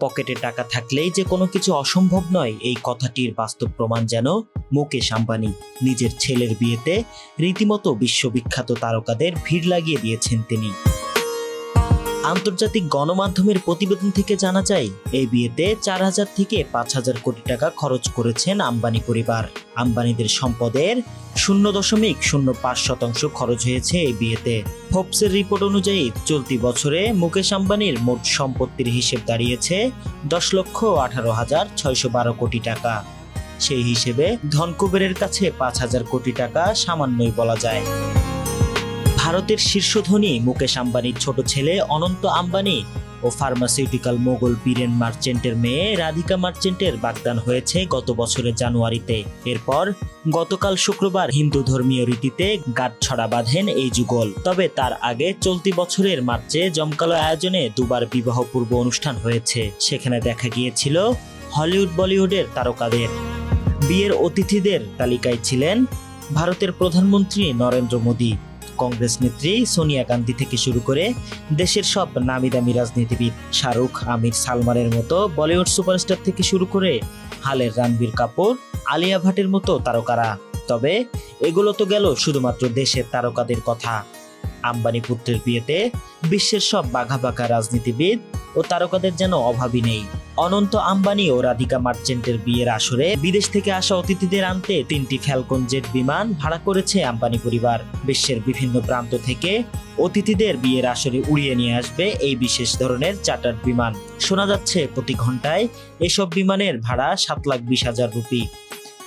পকেটে টাকা থাকলেই যে কোনো কিছু অসম্ভব নয়, এই কথাটির বাস্তব প্রমাণ যেন মুকেশ আম্বানি। নিজের ছেলের বিয়েতে রীতিমতো বিশ্ববিখ্যাত তারকাদের ভিড় লাগিয়ে দিয়েছেন তিনি। আন্তর্জাতিক গণমাধ্যমের প্রতিবেদন থেকে জানা যায়, এই বিয়েতে 4000 থেকে 5000 কোটি টাকা খরচ করেছেন আম্বানি পরিবার। আম্বানিদের সম্পদের 0.05% খরচ হয়েছে এই বিয়েতে। ফোর্বসের রিপোর্ট অনুযায়ী চলতি বছরে মুকেশ আম্বানির মোট সম্পত্তির হিসেব দাঁড়িয়েছে 10,18,612 কোটি টাকা। সেই হিসেবে ধনকুবেরের কাছে 5000 কোটি টাকা সামান্যই বলা যায়। ভারতের শীর্ষ ধনী মুকেশ আম্বানির ছোট ছেলে অনন্ত আম্বানি ও ফার্মাসিউটিক্যাল মোগল বীরেন মার্চেন্টের মেয়ে রাধিকা মার্চেন্টের বাগদান হয়েছে গত বছরের জানুয়ারিতে। এরপর গতকাল শুক্রবার হিন্দু ধর্মীয় রীতিতে গাঁটছড়া বাঁধেন এই যুগল। তবে তার আগে চলতি বছরের মার্চে জমকালো আয়োজনে দুবার বিবাহ পূর্ব অনুষ্ঠান হয়েছে। সেখানে দেখা গিয়েছিল হলিউড বলিউডের তারকাদের। বিয়ের অতিথিদের তালিকায় ছিলেন ভারতের প্রধানমন্ত্রী নরেন্দ্র মোদী, কংগ্রেস নেত্রী সোনিয়া গান্ধী থেকে শুরু করে দেশের সব নামিদামি রাজনীতিবিদ, শাহরুখ, আমির, সালমানের মতো বলিউড সুপারস্টার থেকে শুরু করে হালের রণবীর কাপুর, আলিয়া ভাটের মতো তারকারা। তবে এগুলো তো গেল শুধুমাত্র দেশের তারকাদের কথা। আম্বানি পুত্রের বিয়েতে বিশ্বের সব বাঘা রাজনীতিবিদ ও তারকাদের যেন অভাবই নেই। অনন্ত আম্বানি ও রাধিকা মার্চেন্টের বিয়ের আসরে বিদেশ থেকে আসা অতিথিদের আনতে 3টি ফ্যালকন জেট বিমান ভাড়া করেছে আম্বানি পরিবার। বিশ্বের বিভিন্ন প্রান্ত থেকে অতিথিদের বিয়ের আসরে উড়িয়ে নিয়ে আসবে এই বিশেষ ধরনের চার্টার্ড বিমান। শোনা যাচ্ছে প্রতি ঘন্টায় এসব বিমানের ভাড়া 7,20,000 রুপি।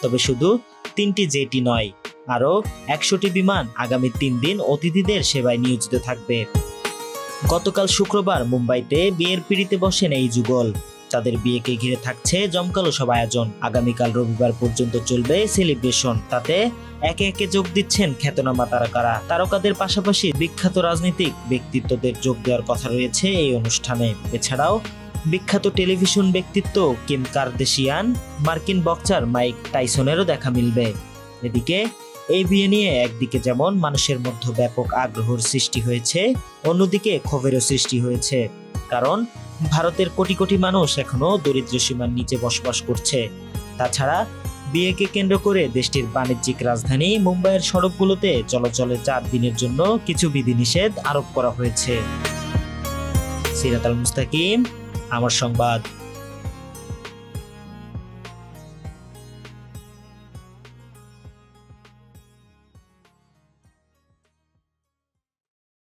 তবে শুধু 3টি জেটই নয়, আরও 100টি বিমান আগামী 3 দিন অতিথিদের সেবায় নিয়োজিত থাকবে। গতকাল শুক্রবার মুম্বাইতে বিয়ের পিঁড়িতে বসেন এই যুগল। তাদের বিয়েকে ঘিরে থাকছে জমকালো সব আয়োজন। আগামীকাল রবিবার পর্যন্ত চলবে সেলিব্রেশন। তাতে একে একে যোগ দিচ্ছেন খ্যাতনামা তারকারা। তারকাদের পাশাপাশি বিখ্যাত রাজনৈতিক ব্যক্তিত্বদের যোগ দেওয়ার কথা রয়েছে এই অনুষ্ঠানে। এছাড়াও বিখ্যাত টেলিভিশন ব্যক্তিত্ব কিম কার্দাশিয়ান, মার্কিন বক্সার মাইক টাইসনেরও দেখা মিলবে। এদিকে এই বিয়ে নিয়ে একদিকে যেমন মানুষের মধ্যে ব্যাপক আগ্রহের সৃষ্টি হয়েছে, অন্যদিকে ক্ষোভেরও সৃষ্টি হয়েছে। কারণ ভারতের কোটি কোটি মানুষ এখনো দরিদ্র সীমার নিচে বসবাস করছে। তাছাড়া বিয়েকে কেন্দ্র করে দেশটির বাণিজ্যিক রাজধানী মুম্বাইয়ের সড়কগুলোতে চলাচলে 4 দিনের জন্য কিছু বিধিনিষেধ আরোপ করা হয়েছে। সিরাত আল মুস্তাকিম, আমার সংবাদ।